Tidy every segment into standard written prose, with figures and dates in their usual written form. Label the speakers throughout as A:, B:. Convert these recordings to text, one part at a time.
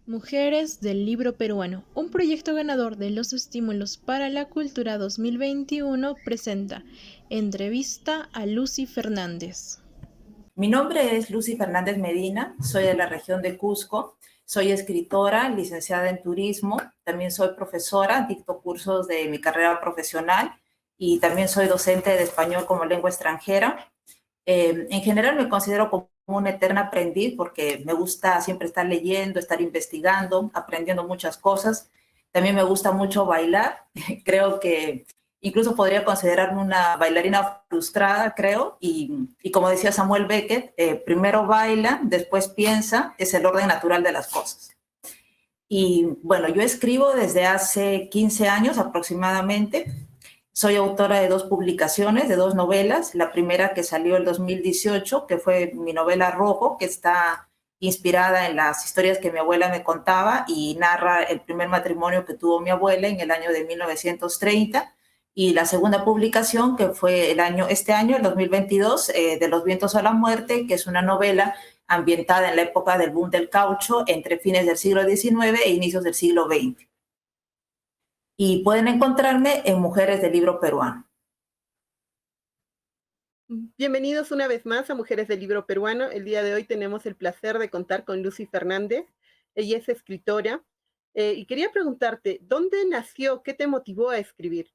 A: Mujeres del Libro Peruano, un proyecto ganador de los Estímulos para la Cultura 2021, presenta entrevista a Lucy Fernández.
B: Mi nombre es Lucy Fernández Medina, soy de la región de Cusco, soy escritora, licenciada en turismo, también soy profesora, dicto cursos de mi carrera profesional y también soy docente de español como lengua extranjera. En general me considero como una eterna aprendiz porque me gusta siempre estar leyendo, estar investigando, aprendiendo muchas cosas. También me gusta mucho bailar. Creo que incluso podría considerarme una bailarina frustrada, creo. Y como decía Samuel Beckett, primero baila, después piensa, es el orden natural de las cosas. Y bueno, yo escribo desde hace 15 años aproximadamente. Soy autora de 2 publicaciones, de 2 novelas. La primera que salió en 2018, que fue mi novela Rojo, que está inspirada en las historias que mi abuela me contaba y narra el primer matrimonio que tuvo mi abuela en el año de 1930. Y la segunda publicación, que fue este año, el 2022, de Los vientos a la muerte, que es una novela ambientada en la época del boom del caucho, entre fines del siglo XIX e inicios del siglo XX. Y pueden encontrarme en Mujeres del Libro Peruano.
C: Bienvenidos una vez más a Mujeres del Libro Peruano. El día de hoy tenemos el placer de contar con Lucy Fernández. Ella es escritora y quería preguntarte, ¿dónde nació? ¿Qué te motivó a escribir?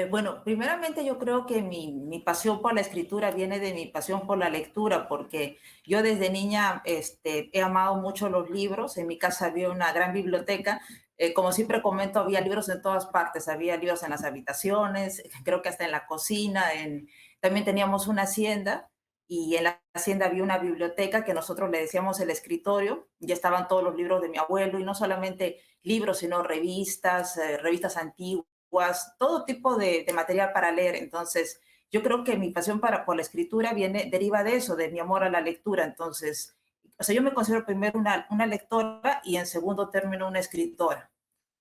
B: Bueno, primeramente yo creo que mi pasión por la escritura viene de mi pasión por la lectura, porque yo desde niña he amado mucho los libros. En mi casa había una gran biblioteca. Como siempre comento, había libros en todas partes. Había libros en las habitaciones, creo que hasta en la cocina. También teníamos una hacienda y en la hacienda había una biblioteca que nosotros le decíamos el escritorio. Ya estaban todos los libros de mi abuelo y no solamente libros, sino revistas, revistas antiguas, todo tipo de material para leer. Entonces, yo creo que mi pasión por la escritura deriva de eso, de mi amor a la lectura. Entonces, o sea, yo me considero primero una lectora y en segundo término una escritora.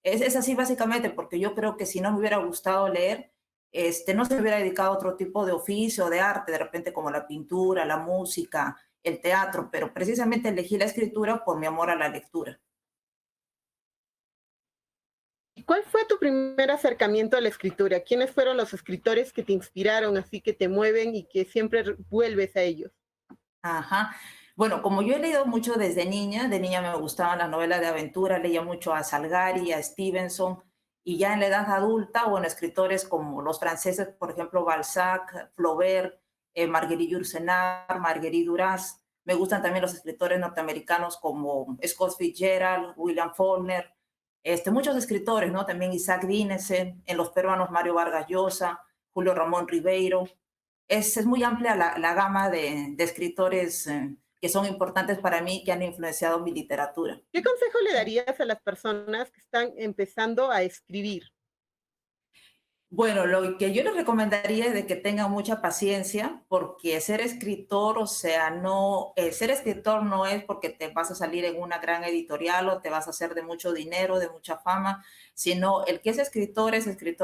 B: Es así básicamente porque yo creo que si no me hubiera gustado leer, no se me hubiera dedicado a otro tipo de oficio, de arte, de repente como la pintura, la música, el teatro, pero precisamente elegí la escritura por mi amor a la lectura.
C: ¿Y cuál fue tu primer acercamiento a la escritura? ¿Quiénes fueron los escritores que te inspiraron, así que te mueven y que siempre vuelves a ellos?
B: Ajá. Bueno, como yo he leído mucho desde niña, de niña me gustaban las novelas de aventura, leía mucho a Salgari, a Stevenson, y ya en la edad adulta, bueno, escritores como los franceses, por ejemplo, Balzac, Flaubert, Marguerite Yourcenar, Marguerite Duras. Me gustan también los escritores norteamericanos como Scott Fitzgerald, William Faulkner, muchos escritores, ¿no? También Isaac Dinesen, en los peruanos Mario Vargas Llosa, Julio Ramón Ribeiro. Es muy amplia la gama de escritores que son importantes para mí, que han influenciado mi literatura.
C: ¿Qué consejo le darías a las personas que están empezando a escribir?
B: Bueno, lo que yo les recomendaría es de que tengan mucha paciencia, porque ser escritor, o sea, no, ser escritor no es porque te vas a salir en una gran editorial o te vas a hacer de mucho dinero, de mucha fama, sino el que es escritor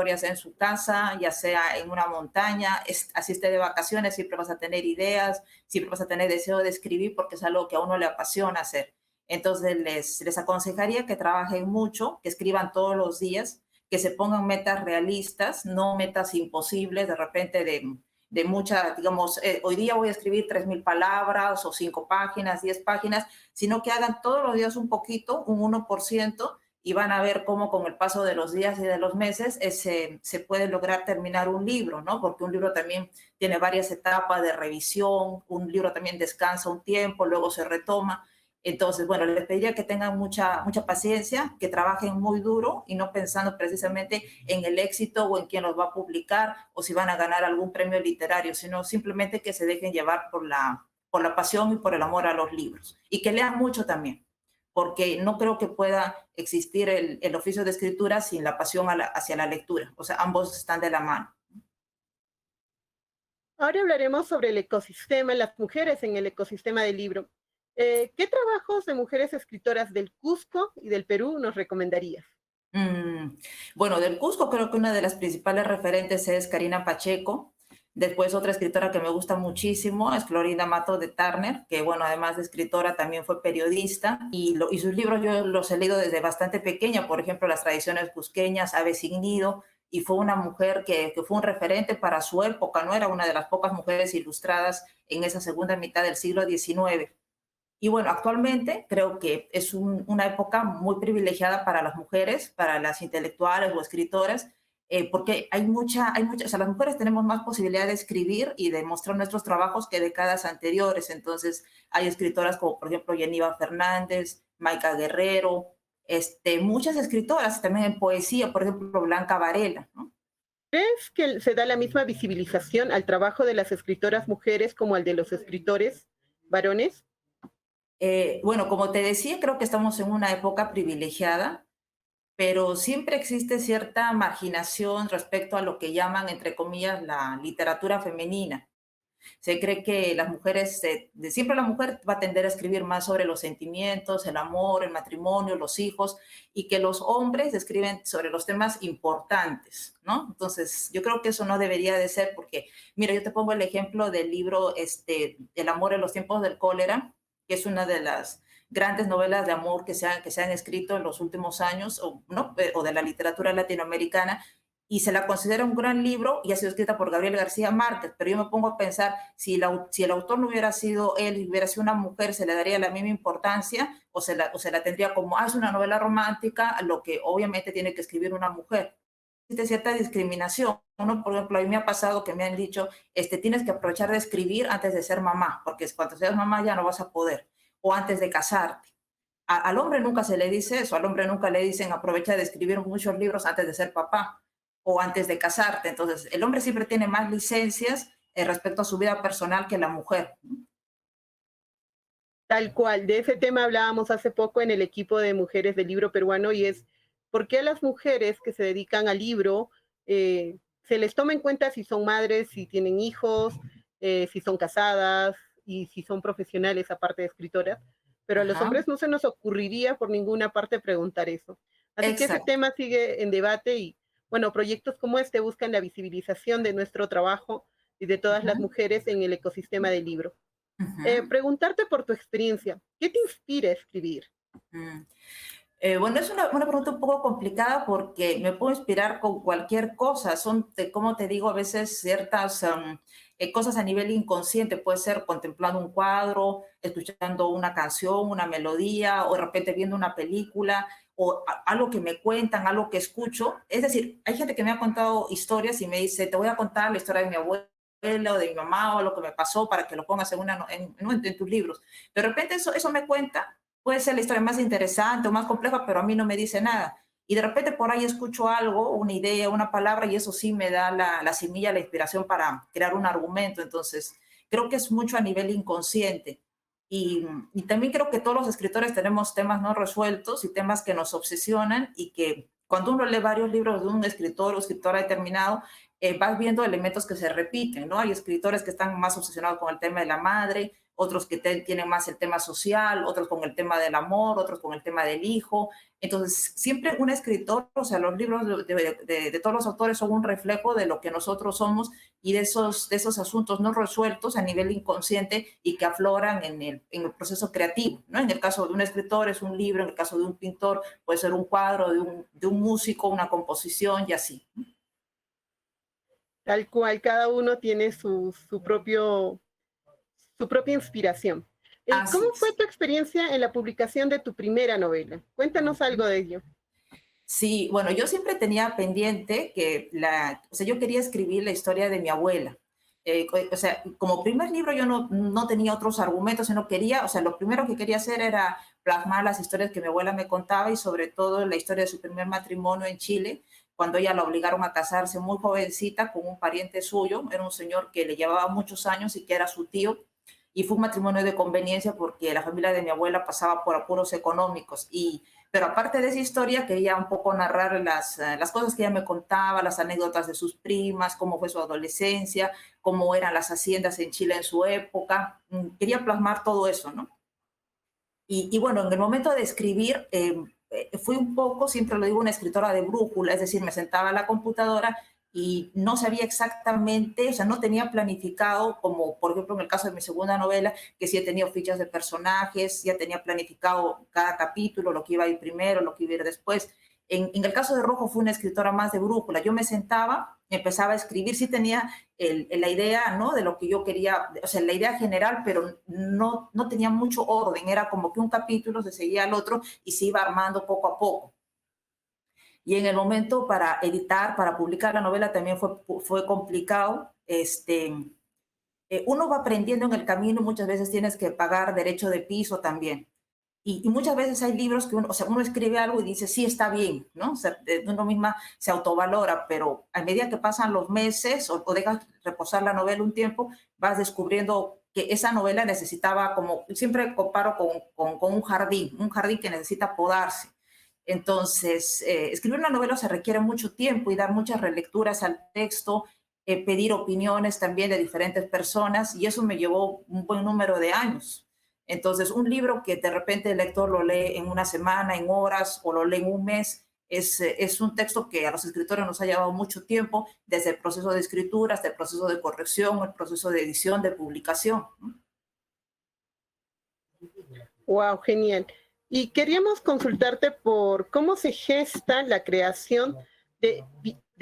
B: ya sea en su casa, ya sea en una montaña, así esté de vacaciones, siempre vas a tener ideas, siempre vas a tener deseo de escribir porque es algo que a uno le apasiona hacer. Entonces les aconsejaría que trabajen mucho, que escriban todos los días, que se pongan metas realistas, no metas imposibles, de repente de mucha, digamos, hoy día voy a escribir 3,000 palabras o 5 páginas, 10 páginas, sino que hagan todos los días un poquito, un 1%, y van a ver cómo con el paso de los días y de los meses se puede lograr terminar un libro, ¿no? Porque un libro también tiene varias etapas de revisión, un libro también descansa un tiempo, luego se retoma. Entonces, bueno, les pediría que tengan mucha paciencia, que trabajen muy duro y no pensando precisamente en el éxito o en quién los va a publicar o si van a ganar algún premio literario, sino simplemente que se dejen llevar por la pasión y por el amor a los libros. Y que lean mucho también, porque no creo que pueda existir el oficio de escritura sin la pasión hacia la lectura. O sea, ambos están de la mano.
C: Ahora hablaremos sobre el ecosistema, las mujeres en el ecosistema del libro. ¿Qué trabajos de mujeres escritoras del Cusco y del Perú nos recomendarías?
B: Mm, bueno, del Cusco creo que una de las principales referentes es Karina Pacheco. Después otra escritora que me gusta muchísimo es Florinda Mato de Turner, que bueno, además de escritora también fue periodista y sus libros yo los he leído desde bastante pequeña, por ejemplo, Las tradiciones cusqueñas, Ave sin nido, y fue una mujer que fue un referente para su época, ¿no? Era una de las pocas mujeres ilustradas en esa segunda mitad del siglo XIX. Y bueno, actualmente creo que es una época muy privilegiada para las mujeres, para las intelectuales o escritoras, porque o sea, las mujeres tenemos más posibilidad de escribir y de mostrar nuestros trabajos que décadas anteriores. Entonces, hay escritoras como, por ejemplo, Yeniva Fernández, Maica Guerrero, muchas escritoras también en poesía, por ejemplo, Blanca Varela, ¿no?
C: ¿Crees que se da la misma visibilización al trabajo de las escritoras mujeres como al de los escritores varones?
B: Bueno, como te decía, creo que estamos en una época privilegiada, pero siempre existe cierta marginación respecto a lo que llaman, entre comillas, la literatura femenina. Se cree que las mujeres, siempre la mujer va a tender a escribir más sobre los sentimientos, el amor, el matrimonio, los hijos, y que los hombres escriben sobre los temas importantes, ¿no? Entonces, yo creo que eso no debería de ser porque, mira, yo te pongo el ejemplo del libro El amor en los tiempos del cólera, que es una de las grandes novelas de amor que se han escrito en los últimos años, o, ¿no? O de la literatura latinoamericana, y se la considera un gran libro y ha sido escrita por Gabriel García Márquez, pero yo me pongo a pensar, si el autor no hubiera sido él, hubiera sido una mujer, ¿se le daría la misma importancia o se la tendría como, es una novela romántica, a lo que obviamente tiene que escribir una mujer? Existe cierta discriminación. Uno, por ejemplo, a mí me ha pasado que me han dicho, tienes que aprovechar de escribir antes de ser mamá, porque cuando seas mamá ya no vas a poder, o antes de casarte. Al hombre nunca se le dice eso, al hombre nunca le dicen aprovecha de escribir muchos libros antes de ser papá o antes de casarte. Entonces, el hombre siempre tiene más licencias respecto a su vida personal que la mujer.
C: Tal cual, de ese tema hablábamos hace poco en el equipo de mujeres del libro peruano y es por qué a las mujeres que se dedican al libro se les toma en cuenta si son madres, si tienen hijos, si son casadas y si son profesionales aparte de escritoras, pero a los
B: Ajá,
C: hombres no se nos ocurriría por ninguna parte preguntar eso. Así que ese
B: exacto.
C: tema sigue en debate y bueno, proyectos como este buscan la visibilización de nuestro trabajo y de todas las
B: Ujú,
C: mujeres en el ecosistema del libro.
B: ujú,
C: Preguntarte por tu experiencia, ¿qué te inspira a escribir?
B: mm. Bueno, es una pregunta un poco complicada porque me puedo inspirar con cualquier cosa. Son, como te digo, a veces ciertas cosas a nivel inconsciente. Puede ser contemplando un cuadro, escuchando una canción, una melodía, o de repente viendo una película, o algo que me cuentan, algo que escucho. Es decir, hay gente que me ha contado historias y me dice, te voy a contar la historia de mi abuela o de mi mamá o lo que me pasó para que lo pongas en tus libros. De repente eso me cuenta, puede ser la historia más interesante o más compleja, pero a mí no me dice nada. Y de repente por ahí escucho algo, una idea, una palabra, y eso sí me da la semilla, la inspiración para crear un argumento. Entonces, creo que es mucho a nivel inconsciente. Y también creo que todos los escritores tenemos temas no resueltos y temas que nos obsesionan y que cuando uno lee varios libros de un escritor o escritora determinado, vas viendo elementos que se repiten, ¿no? Hay escritores que están más obsesionados con el tema de la madre, otros que tienen más el tema social, otros con el tema del amor, otros con el tema del hijo. Entonces, siempre un escritor, o sea, los libros de todos los autores son un reflejo de lo que nosotros somos y de esos asuntos no resueltos a nivel inconsciente y que afloran en el proceso creativo, ¿no? En el caso de un escritor es un libro, en el caso de un pintor puede ser un cuadro, de un músico, una composición y así.
C: Tal cual, cada uno tiene su propia inspiración. ¿Cómo
B: Así
C: fue
B: es.
C: tu experiencia en la publicación de tu primera novela? Cuéntanos algo de ello.
B: Sí, bueno, yo siempre tenía pendiente o sea, yo quería escribir la historia de mi abuela. O sea, como primer libro yo no tenía otros argumentos, sino quería, o sea, lo primero que quería hacer era plasmar las historias que mi abuela me contaba y sobre todo la historia de su primer matrimonio en Chile, cuando ella la obligaron a casarse muy jovencita con un pariente suyo, era un señor que le llevaba muchos años y que era su tío, y fue un matrimonio de conveniencia porque la familia de mi abuela pasaba por apuros económicos pero aparte de esa historia, quería un poco narrar las cosas que ella me contaba, las anécdotas de sus primas, cómo fue su adolescencia, cómo eran las haciendas en Chile en su época. Quería plasmar todo eso, ¿no? Y bueno, en el momento de escribir, fui un poco, siempre lo digo, una escritora de brújula, es decir, me sentaba a la computadora y no sabía exactamente, o sea, no tenía planificado, como por ejemplo en el caso de mi segunda novela, que sí he tenido fichas de personajes, ya tenía planificado cada capítulo, lo que iba a ir primero, lo que iba a ir después. En el caso de Rojo fue una escritora más de brújula. Yo me sentaba, empezaba a escribir, sí tenía la idea, ¿no? De lo que yo quería, o sea, la idea general, pero no tenía mucho orden. Era como que un capítulo se seguía al otro y se iba armando poco a poco. Y en el momento para editar, para publicar la novela también fue complicado. Uno va aprendiendo en el camino, muchas veces tienes que pagar derecho de piso también. Y muchas veces hay libros que uno, o sea, uno escribe algo y dice, sí, está bien, ¿no? O sea, uno misma se autovalora, pero a medida que pasan los meses o dejas reposar la novela un tiempo, vas descubriendo que esa novela necesitaba, como siempre comparo con un jardín que necesita podarse. Entonces, escribir una novela se requiere mucho tiempo y dar muchas relecturas al texto, pedir opiniones también de diferentes personas, y eso me llevó un buen número de años. Entonces, un libro que de repente el lector lo lee en una semana, en horas, o lo lee en un mes, es un texto que a los escritores nos ha llevado mucho tiempo, desde el proceso de escritura hasta el proceso de corrección, el proceso de edición, de publicación.
C: Wow, genial. Y queríamos consultarte por cómo se gesta la creación de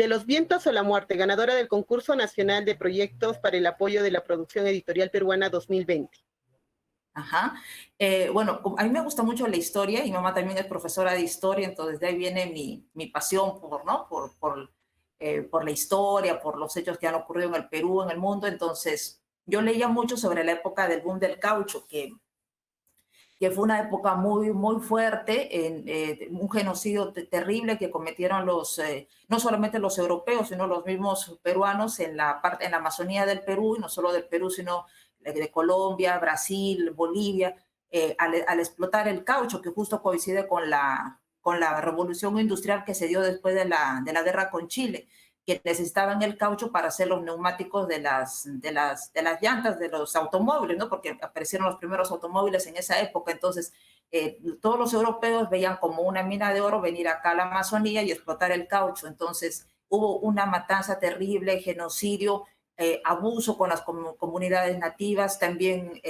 C: Los vientos o la muerte, ganadora del Concurso Nacional de Proyectos para el Apoyo de la Producción Editorial Peruana 2020.
B: Ajá. Bueno, a mí me gusta mucho la historia y mi mamá también es profesora de historia, entonces de ahí viene mi pasión por, ¿no? Por la historia, por los hechos que han ocurrido en el Perú, en el mundo. Entonces, yo leía mucho sobre la época del boom del caucho, que fue una época muy fuerte, un genocidio terrible que cometieron no solamente los europeos, sino los mismos peruanos en la Amazonía del Perú, y no solo del Perú, sino de Colombia, Brasil, Bolivia, al explotar el caucho, que justo coincide con la revolución industrial que se dio después de la guerra con Chile, que necesitaban el caucho para hacer los neumáticos de las llantas de los automóviles, ¿no? Porque aparecieron los primeros automóviles en esa época. Entonces, todos los europeos veían como una mina de oro venir acá a la Amazonía y explotar el caucho. Entonces, hubo una matanza terrible, genocidio, abuso con las comunidades nativas, también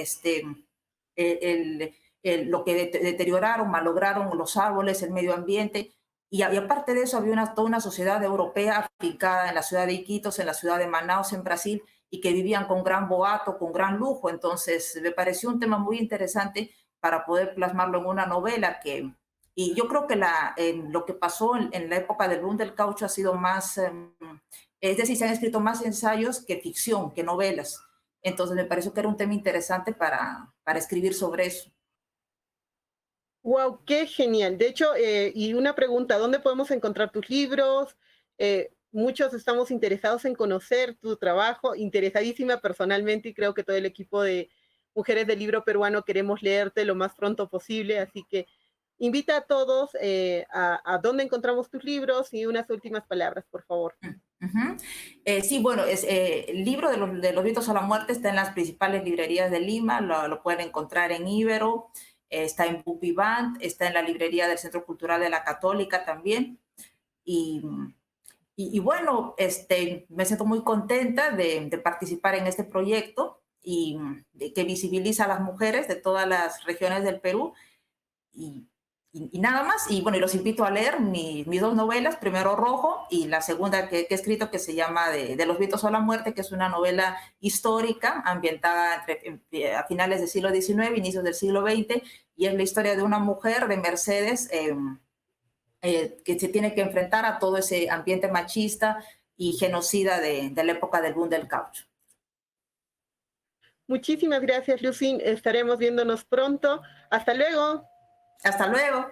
B: lo que deterioraron, malograron los árboles, el medio ambiente. Y aparte de eso, había toda una sociedad europea afincada en la ciudad de Iquitos, en la ciudad de Manaus, en Brasil, y que vivían con gran boato, con gran lujo. Entonces, me pareció un tema muy interesante para poder plasmarlo en una novela y yo creo que lo que pasó en la época del boom del caucho ha sido más, es decir, se han escrito más ensayos que ficción, que novelas. Entonces, me pareció que era un tema interesante para escribir sobre eso.
C: Wow, qué genial. De hecho, y una pregunta, ¿dónde podemos encontrar tus libros? Muchos estamos interesados en conocer tu trabajo, interesadísima personalmente, y creo que todo el equipo de Mujeres del Libro Peruano queremos leerte lo más pronto posible, así que invita a todos a dónde encontramos tus libros y unas últimas palabras, por favor.
B: Sí, bueno, el libro de los vientos a la muerte está en las principales librerías de Lima, lo pueden encontrar en Ibero, está en Book Vivant, está en la librería del Centro Cultural de la Católica también. Y, bueno, me siento muy contenta de participar en este proyecto y que visibiliza a las mujeres de todas las regiones del Perú. Y nada más, y bueno, y los invito a leer mis dos novelas, primero Rojo y la segunda que he escrito, que se llama de los vientos a la muerte, que es una novela histórica ambientada a finales del siglo XIX, inicios del siglo XX, y es la historia de una mujer de Mercedes que se tiene que enfrentar a todo ese ambiente machista y genocida de la época del boom del caucho.
C: Muchísimas gracias, Lucín. Estaremos viéndonos pronto. Hasta luego.
B: Hasta luego.